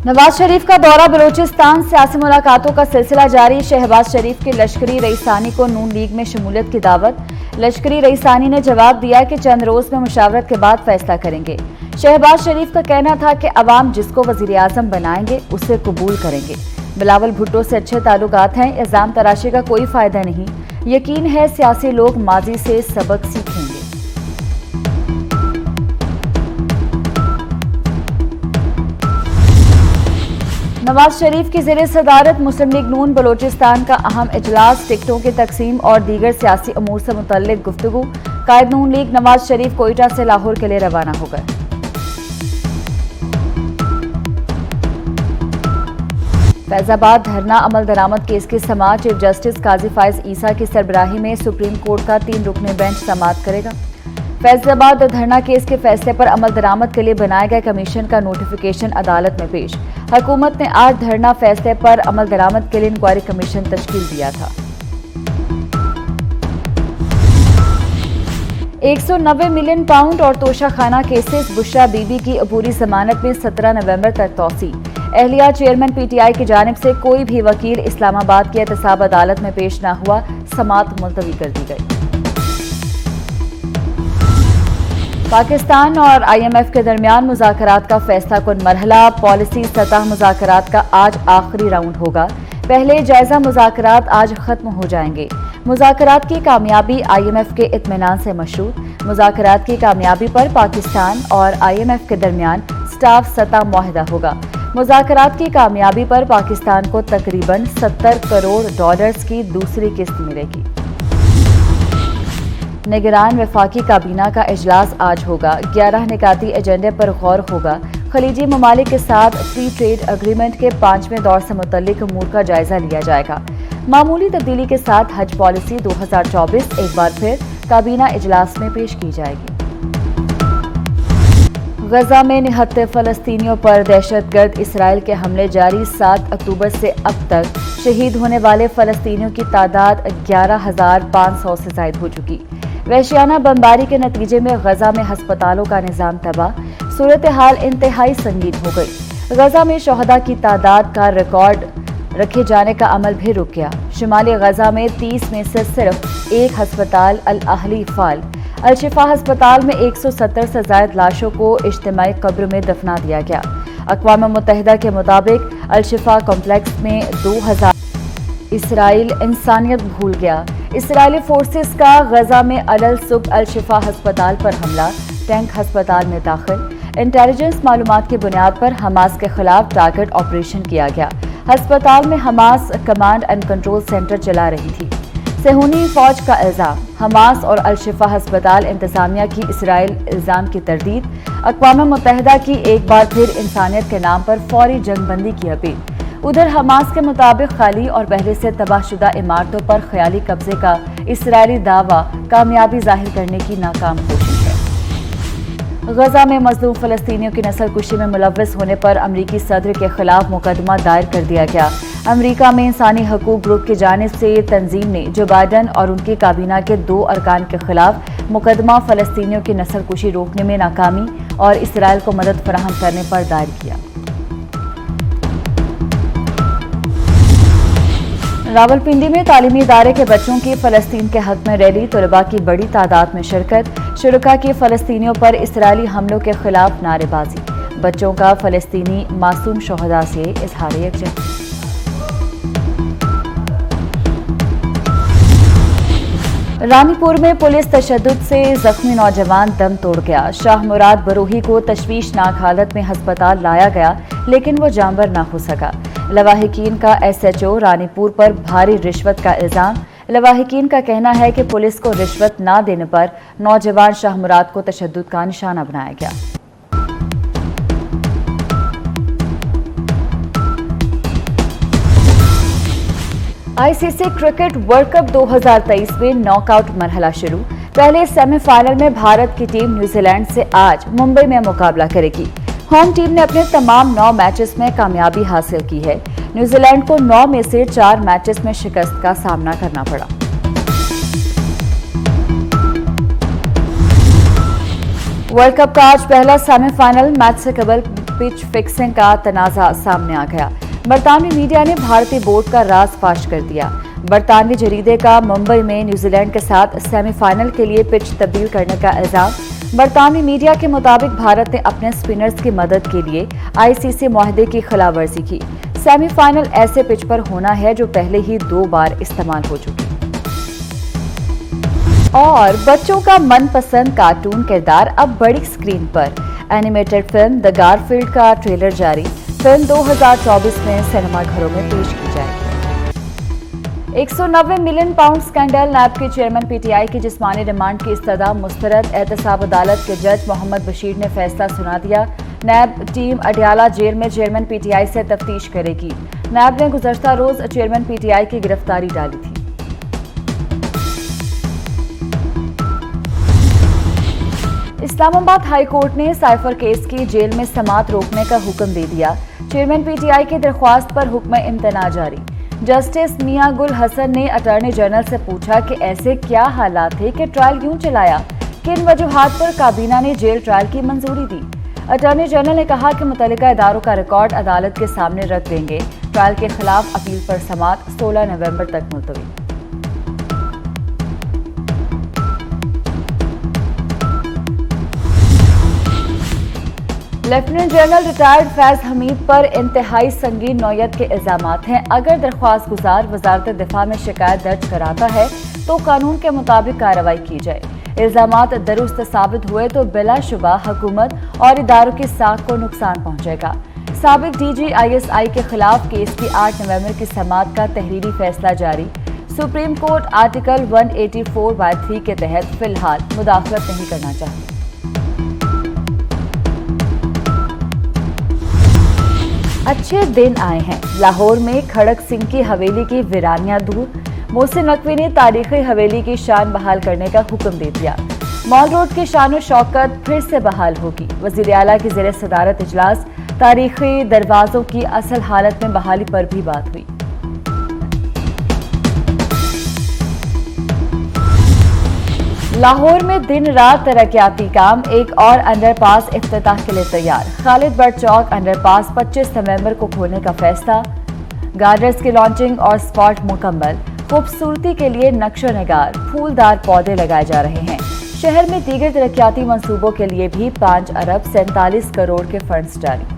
नवाज शरीफ का दौरा बलूचिस्तान, सियासी मुलाकातों का सिलसिला जारी। शहबाज शरीफ के लश्करी रईसानी को नून लीग में शमूलियत की दावत। लश्करी रईसानी ने जवाब दिया कि चंद रोज में मुशावरत के बाद फैसला करेंगे। शहबाज शरीफ का कहना था कि अवाम जिसको वजीर आजम बनाएंगे उसे कबूल करेंगे। बिलावल भुट्टो से अच्छे ताल्लुकात हैं, इल्जाम तराशी का कोई फायदा नहीं। यकीन है सियासी लोग माजी से सबक सीखेंगे। नवाज शरीफ की ज़ेरे सदारत मुस्लिम लीग नून बलूचिस्तान का अहम इजलास, टिकटों की तकसीम और दीगर सियासी अमूर से मुतल्लिक गुफ्तगू। कायद नून लीग नवाज शरीफ कोयटा से लाहौर के लिए रवाना हो गए। फैजाबाद धरना अमल दरामद केस की समाअत, चीफ जस्टिस काजी फाइज ईसा की सरबराही में सुप्रीम कोर्ट का 3 रुकनी बेंच समाअत करेगा। फैजाबाद धरना केस के फैसले पर अमल दरामद के लिए बनाए गए कमीशन का नोटिफिकेशन अदालत में पेश। हुकूमत ने आज धरना फैसले पर अमल दरामद के लिए इंक्वायरी कमीशन तश्कील दिया था। 190 मिलियन पाउंड और तोशाखाना केसेस, बुशरा बीबी की अबूरी जमानत में 17 नवंबर तक तौसी। एहलिया चेयरमैन पीटीआई की जानिब से कोई भी वकील इस्लामाबाद की एहतसाब अदालत में पेश न हुआ, समाअत मुलतवी कर दी गई। पाकिस्तान और IMF के दरमियान मुज़ाकरात का फैसला कुन मरहला, पॉलिसी सतह मुज़ाकरात का आज आखिरी राउंड होगा। पहले जायजा मुज़ाकरात आज खत्म हो जाएंगे। मुज़ाकरात की कामयाबी IMF के इत्मीनान से मशरूत। मुज़ाकरात की कामयाबी पर पाकिस्तान और IMF के दरमियान स्टाफ सतह मुआहदा होगा। मुज़ाकरात की कामयाबी पर पाकिस्तान को तकरीबन $70 करोड़ की दूसरी किस्त मिलेगी। निगरान वफाकी काबीना का इजलास आज होगा। 11 निकाती एजेंडे पर गौर होगा। खलीजी ममालिक के साथ फ्री ट्रेड एग्रीमेंट के 5वें दौर से मुतल्लिक अमूर का जायजा लिया जाएगा। मामूली तब्दीली के साथ हज पॉलिसी 2024 एक बार फिर काबीना इजलास में पेश की जाएगी। गजा में निहत्ते फलस्तीनियों पर दहशतगर्द इसराइल के हमले जारी। 7 अक्टूबर से अब तक शहीद होने वाले फलस्तीनियों की तादाद 11,500 से जायद हो चुकी। वहशियाना बमबारी के नतीजे में गजा में हस्पतालों का निजाम तबाह। सूरत हाल इंतहाई संगीन हो गई। गजा में शहदा की तादाद का रिकॉर्ड रखे जाने का अमल भी रुक गया। शुमाली गजा में 30 में से सिर्फ एक हस्पताल अल अहली फाल। अल शिफा हस्पताल में 170 से ज्यादा लाशों को इज्तिमाई कब्र में दफना दिया गया। अक़वाम मुत्तहिदा के मुताबिक अल शिफा कॉम्प्लेक्स में 2000 इसराइल इंसानियत भूल गया। इसराइली फोर्सेस का गजा में अल सुब अल शिफा हस्पताल पर हमला, टैंक हस्पताल में दाखिल। इंटेलिजेंस मालूमात की बुनियाद पर हमास के खिलाफ टारगेट ऑपरेशन किया गया। हस्पताल में Hamas command and control centre चला रही थी। सेहूनी फौज का इल्जाम, हमास और अल शिफा हस्पताल इंतजामिया की इसराइल इल्जाम की तरदीद। अक़वाम मुत्तहिदा की एक बार फिर इंसानियत के नाम पर फौरी जंगबंदी की अपील। उधर हमास के मुताबिक खाली और पहले से तबाहशुदा इमारतों पर ख्याली कब्जे का इसराइली दावा कामयाबी जाहिर करने की नाकाम कोशिश है। गजा में मजलूम फलस्तीनियों की नस्ल कुशी में मुलव्वस होने पर अमरीकी सदर के खिलाफ मुकदमा दायर कर दिया गया। अमरीका में इंसानी हकूक ग्रुप की जानिब से तंजीम ने जो बाइडन और उनकी काबीना के 2 अरकान के खिलाफ मुकदमा फलस्तीनियों की नस्ल कुशी रोकने में नाकामी और इसराइल को मदद फराहम करने पर दायर किया। रावलपिंडी में तालीमी इदारे के बच्चों की फलस्तीन के हक में रैली, तलबा की बड़ी तादाद में शिरकत। शुरका की फलस्तीनियों पर इसराइली हमलों के खिलाफ नारेबाजी। बच्चों का फलस्तीनी मासूम शोहदा से इजहार यकजहती। रानीपुर में पुलिस तशद्दुद से जख्मी नौजवान दम तोड़ गया। शाह मुराद बरोही को तशवीशनाक हालत में हस्पताल लाया गया, लेकिन वो जानवर ना हो सका। लवाहिकीन का SHO रानीपुर पर भारी रिश्वत का इल्जाम। लवाहिकीन का कहना है कि पुलिस को रिश्वत ना देने पर नौजवान शाह मुराद को तशद्दुद का निशाना बनाया गया। ICC क्रिकेट वर्ल्ड कप 2023 में नॉकआउट मरहला शुरू। पहले सेमीफाइनल में भारत की टीम न्यूजीलैंड से आज मुंबई में मुकाबला करेगी। होम टीम ने अपने तमाम 9 मैचेस में कामयाबी हासिल की है। न्यूजीलैंड को 9 में से 4 मैचेस में शिकस्त का सामना करना पड़ा। वर्ल्ड कप का आज पहला सेमीफाइनल मैच से कबल पिच फिक्सिंग का तनाज़ा सामने आ गया। बरतानवी मीडिया ने भारतीय बोर्ड का राज फाश कर दिया। बरतानवी जरीदे का मुंबई में न्यूजीलैंड के साथ सेमीफाइनल के लिए पिच तब्दील करने का इल्जाम। बरतानवी मीडिया के मुताबिक भारत ने अपने स्पिनर्स की मदद के लिए आईसीसी मुआहदे की खिलाफवर्जी की। सेमीफाइनल ऐसे पिच पर होना है जो पहले ही 2 बार इस्तेमाल हो चुकी। और बच्चों का मनपसंद कार्टून किरदार अब बड़ी स्क्रीन पर। एनिमेटेड फिल्म द गारफील्ड का ट्रेलर जारी। फिल्म 2024 में सिनेमाघरों में पेश की जाएगी। 190 मिलियन पाउंड स्कैंडल। नैब के चेयरमैन पीटीआई की जिस्मानी रिमांड की इस्तदा मुस्तरद। एहतसाब अदालत के जज मोहम्मद बशीर ने फैसला सुना दिया। नैब टीम अडियाला जेल में चेयरमैन पीटीआई से तफ्तीश करेगी। नैब ने गुज़श्ता रोज चेयरमैन पीटीआई की गिरफ्तारी डाली थी। इस्लामाबाद हाई कोर्ट ने साइफर केस की जेल में समाअत रोकने का हुक्म दे दिया। चेयरमैन पीटीआई की दरख्वास्त पर हुक्म इम्तना जारी। जस्टिस मियां गुल हसन ने अटॉर्नी जनरल से पूछा कि ऐसे क्या हालात थे कि ट्रायल यूं चलाया, किन वजूहात पर काबीना ने जेल ट्रायल की मंजूरी दी। अटॉर्नी जनरल ने कहा कि मुतल्लिका इदारों का रिकॉर्ड अदालत के सामने रख देंगे। ट्रायल के खिलाफ अपील पर समाअत 16 नवंबर तक मुलतवी। Lieutenant general retired Faiz Hameed पर इंतहाई संगीन नौयत के इल्जामात हैं। अगर दरख्वास्त गुजार वजारत दिफा में शिकायत दर्ज कराता है तो कानून के मुताबिक कार्रवाई की जाए। इल्जामात दुरुस्त साबित हुए तो बिलाशुबा हुकूमत और इदारों की साख को नुकसान पहुंचेगा। साबिक डीजी आईएसआई के खिलाफ केस की 8 नवंबर की समाअत का तहरीरी फैसला जारी। सुप्रीम कोर्ट आर्टिकल 184(3) के तहत फिलहाल मुदाखलत नहीं करना चाहती। अच्छे दिन आए हैं। लाहौर में खड़क सिंह की हवेली की वीरानियां दूर। मोहसिन नकवी ने तारीखी हवेली की शान बहाल करने का हुक्म दे दिया। मॉल रोड की शान शौकत फिर से बहाल होगी। वज़ीर आला की ज़ेर सदारत इजलास। तारीखी दरवाजों की असल हालत में बहाली पर भी बात हुई। लाहौर में दिन रात तरक्याती काम। एक और अंडरपास इफ्तिताह के लिए तैयार। खालिद बट चौक अंडरपास 25 नवंबर को खोलने का फैसला। गार्डर्स की लॉन्चिंग और स्पॉट मुकम्मल। खूबसूरती के लिए नक्शो निगार फूलदार पौधे लगाए जा रहे हैं। शहर में दीगर तरक्याती मंसूबों के लिए भी 5 अरब 47 करोड़ के फंड्स जारी।